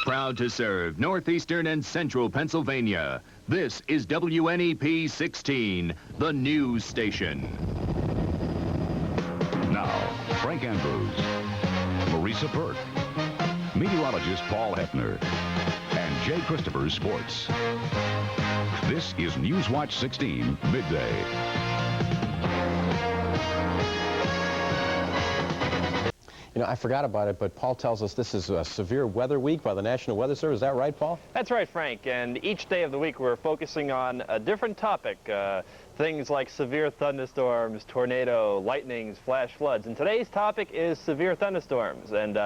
Proud to serve northeastern and central Pennsylvania. This is WNEP 16, the news station. Now, Frank Andrews, Marisa Burke, meteorologist Paul Hefner, and Jay Christopher's sports. This is Newswatch 16, midday. You know, I forgot about it, but Paul tells us this is a severe weather week by the National Weather Service. Is that right, Paul? That's right, Frank. And each day of the week we're focusing on a different topic. Things like severe thunderstorms, tornado, lightnings, flash floods. And today's topic is severe thunderstorms. And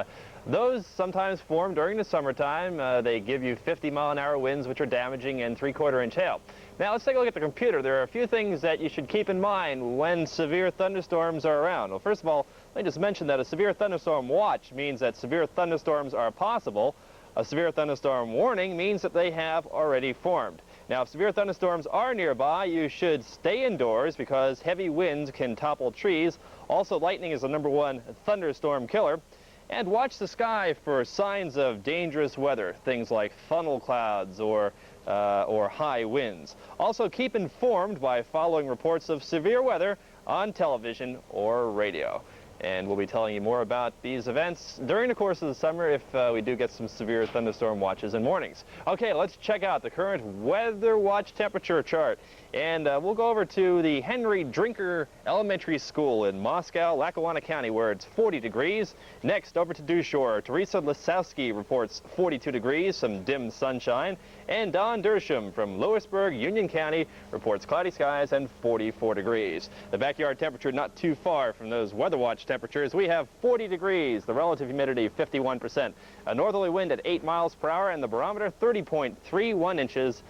those sometimes form during the summertime. They give you 50-mile-an-hour winds, which are damaging, and 3/4-inch hail. Now, let's take a look at the computer. There are a few things that you should keep in mind when severe thunderstorms are around. Well, first of all, let me just mention that a severe thunderstorm watch means that severe thunderstorms are possible. A severe thunderstorm warning means that they have already formed. Now, if severe thunderstorms are nearby, you should stay indoors because heavy winds can topple trees. Also, lightning is the #1 thunderstorm killer. And watch the sky for signs of dangerous weather, things like funnel clouds or high winds. Also, keep informed by following reports of severe weather on television or radio. And we'll be telling you more about these events during the course of the summer if we do get some severe thunderstorm watches and warnings. Okay, let's check out the current weather watch temperature chart. And we'll go over to the Henry Drinker Elementary School in Moscow, Lackawanna County, where it's 40 degrees. Next, over to Dewshore, Teresa Lisowski reports 42 degrees, some dim sunshine. And Don Dersham from Lewisburg, Union County, reports cloudy skies and 44 degrees. The backyard temperature not too far from those weather watch temperatures. We have 40 degrees, the relative humidity 51%, a northerly wind at 8 miles per hour, and the barometer 30.31 inches,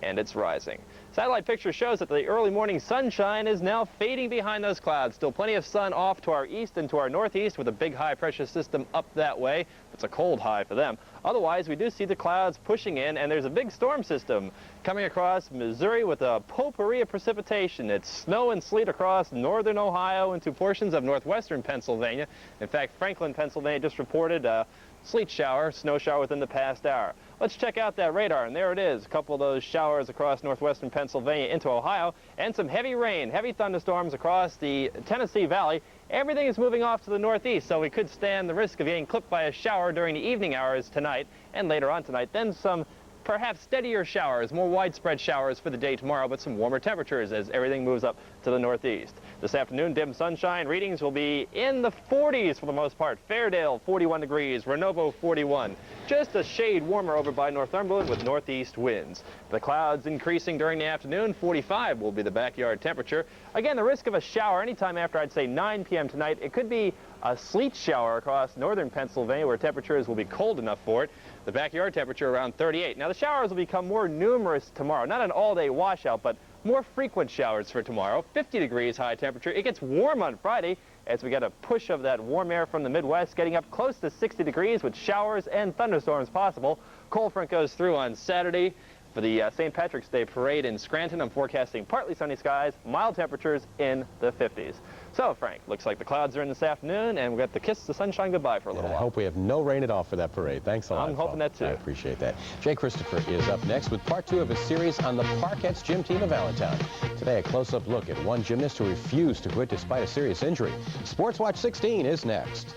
and it's rising. Satellite picture shows that the early morning sunshine is now fading behind those clouds. Still plenty of sun off to our east and to our northeast with a big high pressure system up that way. It's a cold high for them. Otherwise, we do see the clouds pushing in, and there's a big storm system coming across Missouri with a potpourri of precipitation. It's snow and sleet across northern Ohio into portions of northwestern Pennsylvania. In fact, Franklin, Pennsylvania just reported a sleet shower, snow shower within the past hour. Let's check out that radar, and there it is. A couple of those showers across northwestern Pennsylvania into Ohio, and some heavy rain, heavy thunderstorms across the Tennessee Valley. Everything is moving off to the northeast, so we could stand the risk of getting clipped by a shower during the evening hours tonight and later on tonight. Then some perhaps steadier showers, more widespread showers for the day tomorrow, but some warmer temperatures as everything moves up to the northeast. This afternoon, dim sunshine. Readings will be in the 40s for the most part. Fairdale, 41 degrees. Renovo, 41. Just a shade warmer over by Northumberland with northeast winds. The clouds increasing during the afternoon. 45 will be the backyard temperature. Again, the risk of a shower anytime after, I'd say, 9 p.m. tonight. It could be a sleet shower across northern Pennsylvania where temperatures will be cold enough for it. The backyard temperature around 38. Now, the showers will become more numerous tomorrow. Not an all-day washout, but more frequent showers for tomorrow. 50 degrees high temperature. It gets warm on Friday as we get a push of that warm air from the Midwest, getting up close to 60 degrees with showers and thunderstorms possible. Cold front goes through on Saturday. For the St. Patrick's Day parade in Scranton, I'm forecasting partly sunny skies, mild temperatures in the 50s. So, Frank, looks like the clouds are in this afternoon, and we've got to kiss the sunshine goodbye for a little while. I hope we have no rain at all for that parade. Thanks a lot, I'm hoping that, too. I appreciate that. Jay Christopher is up next with part 2 of his series on the Parkettes gym team of Allentown. Today, a close-up look at one gymnast who refused to quit despite a serious injury. Sports Watch 16 is next.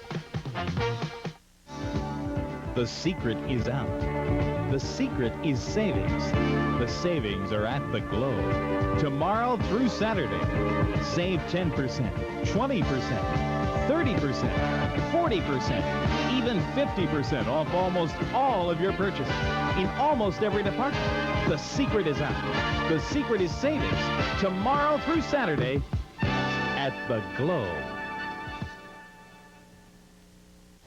The secret is out. The secret is savings. The savings are at the Globe. Tomorrow through Saturday, save 10%, 20%, 30%, 40%, even 50% off almost all of your purchases in almost every department. The secret is out. The secret is savings. Tomorrow through Saturday at the Globe.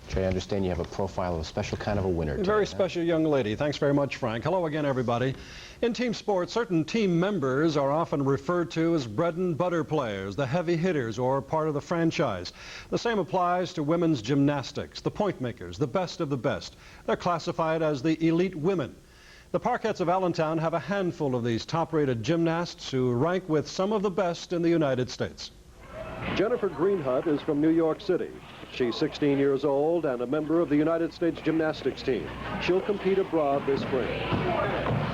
Jay, I understand you have a profile of a special kind of a winner today. Very special young lady. Thanks very much, Frank. Hello again, everybody. In team sports, certain team members are often referred to as bread and butter players, the heavy hitters, or part of the franchise. The same applies to women's gymnastics, the point makers, the best of the best. They're classified as the elite women. The Parkettes of Allentown have a handful of these top-rated gymnasts who rank with some of the best in the United States. Jennifer Greenhut is from New York City. She's 16 years old and a member of the United States gymnastics team. She'll compete abroad this spring.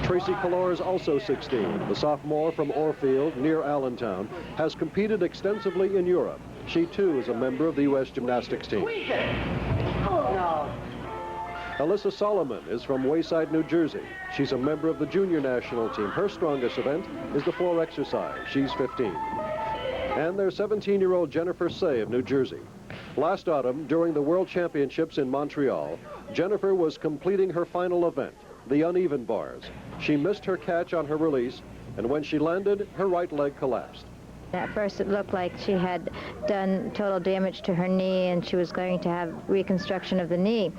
Tracy Kalor is also 16. The sophomore from Orfield, near Allentown, has competed extensively in Europe. She, too, is a member of the U.S. gymnastics team. Alyssa Solomon is from Wayside, New Jersey. She's a member of the junior national team. Her strongest event is the floor exercise. She's 15. And there's 17-year-old Jennifer Say of New Jersey. Last autumn, during the World Championships in Montreal, Jennifer was completing her final event, the uneven bars. She missed her catch on her release, and when she landed, her right leg collapsed. At first it looked like she had done total damage to her knee and she was going to have reconstruction of the knee.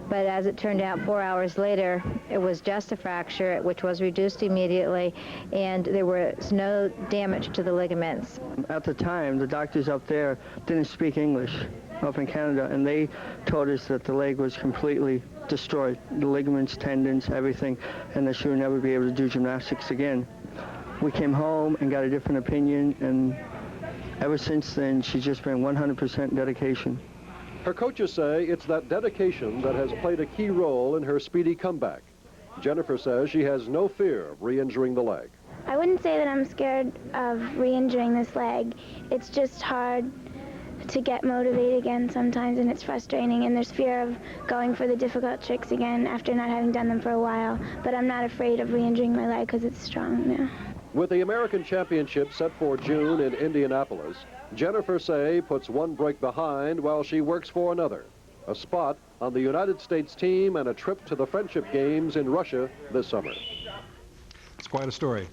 But as it turned out, 4 hours later, it was just a fracture, which was reduced immediately, and there was no damage to the ligaments. At the time, the doctors up there didn't speak English up in Canada, and they told us that the leg was completely destroyed, the ligaments, tendons, everything, and that she would never be able to do gymnastics again. We came home and got a different opinion, and ever since then, she's just been 100% dedication. Her coaches say it's that dedication that has played a key role in her speedy comeback. Jennifer says she has no fear of re-injuring the leg. I wouldn't say that I'm scared of re-injuring this leg. It's just hard to get motivated again sometimes, and it's frustrating, and there's fear of going for the difficult tricks again after not having done them for a while. But I'm not afraid of re-injuring my leg because it's strong now. With the American Championship set for June in Indianapolis, Jennifer Say puts one break behind while she works for another. A spot on the United States team and a trip to the Friendship Games in Russia this summer. It's quite a story.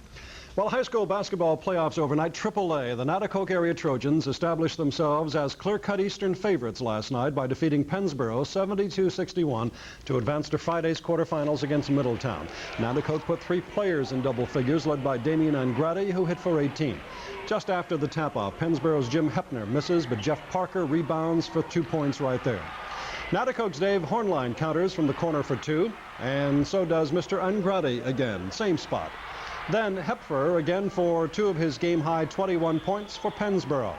Well, high school basketball playoffs overnight, AAA, the Natticoke area Trojans established themselves as clear-cut Eastern favorites last night by defeating Pennsboro 72-61 to advance to Friday's quarterfinals against Middletown. Natticoke put 3 players in double figures, led by Damian Angradi, who hit for 18. Just after the tap-off, Pennsboro's Jim Hepner misses, but Jeff Parker rebounds for 2 points right there. Natticoke's Dave Hornline counters from the corner for 2, and so does Mr. Angradi again, same spot. Then Hepfer again for 2 of his game-high 21 points for Pennsboro.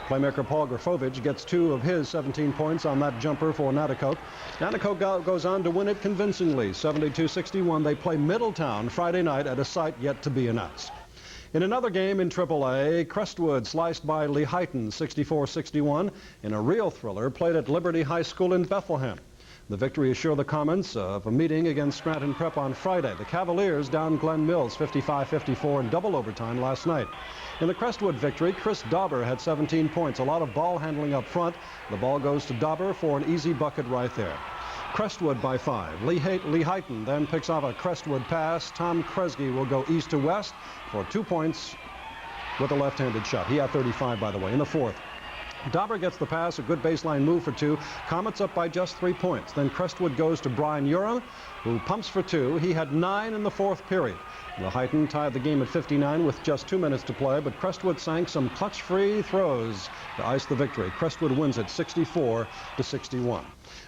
Playmaker Paul Grafovich gets 2 of his 17 points on that jumper for Natticoke. Natticoke goes on to win it convincingly, 72-61. They play Middletown Friday night at a site yet to be announced. In another game in AAA, Crestwood sliced by Lehighton 64-61 in a real thriller played at Liberty High School in Bethlehem. The victory assured the comments of a meeting against Scranton Prep on Friday. The Cavaliers downed Glen Mills 55-54 in double overtime last night. In the Crestwood victory, Chris Dauber had 17 points. A lot of ball handling up front. The ball goes to Dauber for an easy bucket right there. Crestwood by 5. Lehighton then picks off a Crestwood pass. Tom Kresge will go east to west for 2 points with a left-handed shot. He had 35, by the way, in the 4th. Dauber gets the pass, a good baseline move for 2. Comets up by just 3 points. Then Crestwood goes to Brian Urim, who pumps for 2. He had 9 in the 4th period. Lehighton tied the game at 59 with just 2 minutes to play, but Crestwood sank some clutch free throws to ice the victory. Crestwood wins it 64-61.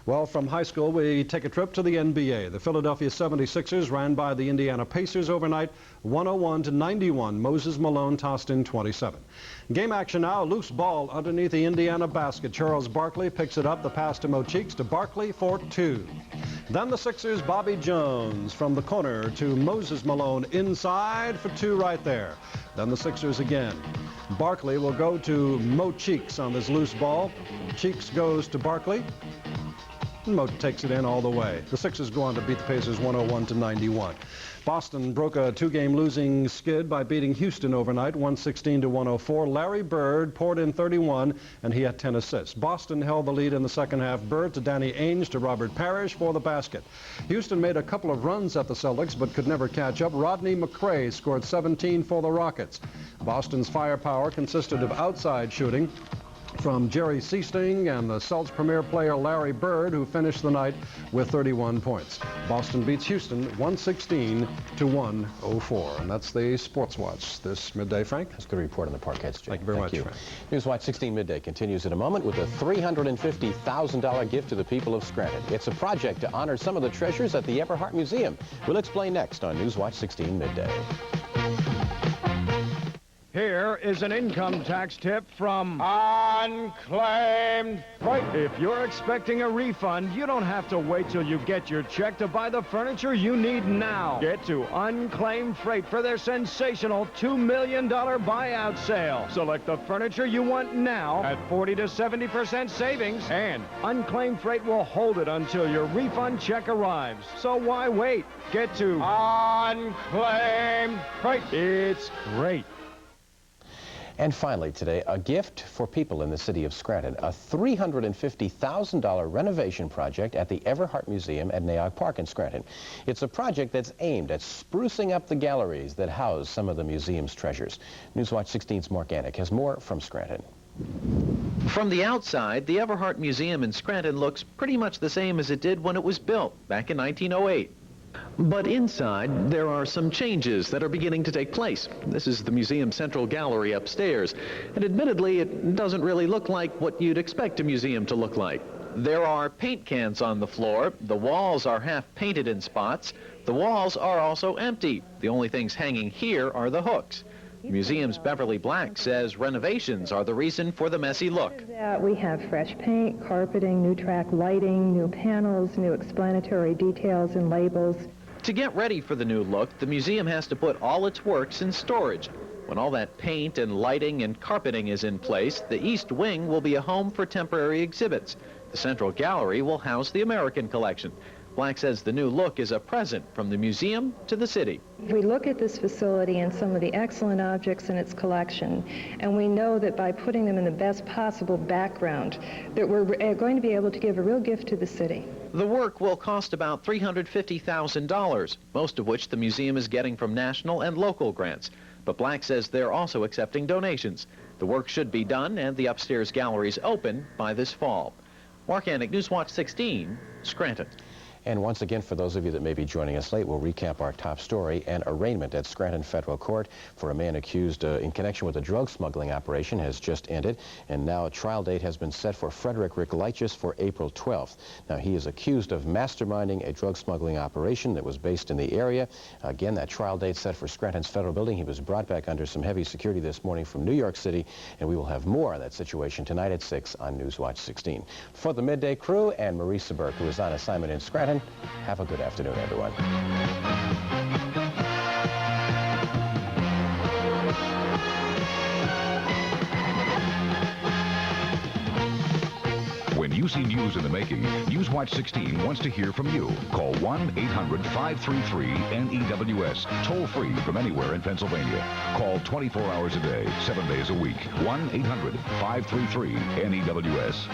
Well, from high school, we take a trip to the NBA. The Philadelphia 76ers ran by the Indiana Pacers overnight, 101-91. Moses Malone tossed in 27. Game action now, loose ball underneath the Indiana basket. Charles Barkley picks it up, the pass to Mo Cheeks, to Barkley for 2. Then the Sixers' Bobby Jones from the corner to Moses Malone inside for 2 right there. Then the Sixers again. Barkley will go to Mo Cheeks on this loose ball. Cheeks goes to Barkley. Mo takes it in all the way. The Sixers go on to beat the Pacers 101-91. Boston broke a 2-game losing skid by beating Houston overnight, 116-104. Larry Bird poured in 31, and he had 10 assists. Boston held the lead in the second half. Bird to Danny Ainge to Robert Parrish for the basket. Houston made a couple of runs at the Celtics, but could never catch up. Rodney McRae scored 17 for the Rockets. Boston's firepower consisted of outside shooting from Jerry Seasting and the Celtics premier player Larry Bird, who finished the night with 31 points. Boston beats Houston 116-104. And that's the Sports Watch this midday, Frank. That's a good report on the Parkettes, Jay. Thank you very much, Frank. Newswatch 16 Midday continues in a moment with a $350,000 gift to the people of Scranton. It's a project to honor some of the treasures at the Everhart Museum. We'll explain next on Newswatch 16 Midday. Here is an income tax tip from Unclaimed Freight. If you're expecting a refund, you don't have to wait till you get your check to buy the furniture you need now. Get to Unclaimed Freight for their sensational $2 million buyout sale. Select the furniture you want now at 40 to 70% savings, and Unclaimed Freight will hold it until your refund check arrives. So why wait? Get to Unclaimed Freight. It's great. And finally today, a gift for people in the city of Scranton, a $350,000 renovation project at the Everhart Museum at Naog Park in Scranton. It's a project that's aimed at sprucing up the galleries that house some of the museum's treasures. Newswatch 16's Mark Anik has more from Scranton. From the outside, the Everhart Museum in Scranton looks pretty much the same as it did when it was built back in 1908. But inside, there are some changes that are beginning to take place. This is the museum's central gallery upstairs, and admittedly, it doesn't really look like what you'd expect a museum to look like. There are paint cans on the floor, the walls are half painted in spots, the walls are also empty. The only things hanging here are the hooks. Museum's Beverly Black says renovations are the reason for the messy look. We have fresh paint, carpeting, new track lighting, new panels, new explanatory details and labels. To get ready for the new look, the museum has to put all its works in storage. When all that paint and lighting and carpeting is in place, the East Wing will be a home for temporary exhibits. The Central Gallery will house the American collection. Black says the new look is a present from the museum to the city. We look at this facility and some of the excellent objects in its collection, and we know that by putting them in the best possible background, that we're going to be able to give a real gift to the city. The work will cost about $350,000, most of which the museum is getting from national and local grants. But Black says they're also accepting donations. The work should be done and the upstairs galleries open by this fall. Mark Anik, Newswatch 16, Scranton. And once again, for those of you that may be joining us late, we'll recap our top story. An arraignment at Scranton Federal Court for a man accused in connection with a drug smuggling operation has just ended, and now a trial date has been set for Frederick Rickleichus for April 12th. Now, he is accused of masterminding a drug smuggling operation that was based in the area. Again, that trial date set for Scranton's Federal Building. He was brought back under some heavy security this morning from New York City, and we will have more on that situation tonight at 6 on Newswatch 16. For the Midday Crew and Marisa Burke, who is on assignment in Scranton, have a good afternoon, everyone. When you see news in the making, Newswatch 16 wants to hear from you. Call 1-800-533-NEWS, toll free from anywhere in Pennsylvania. Call 24 hours a day, 7 days a week. 1-800-533-NEWS.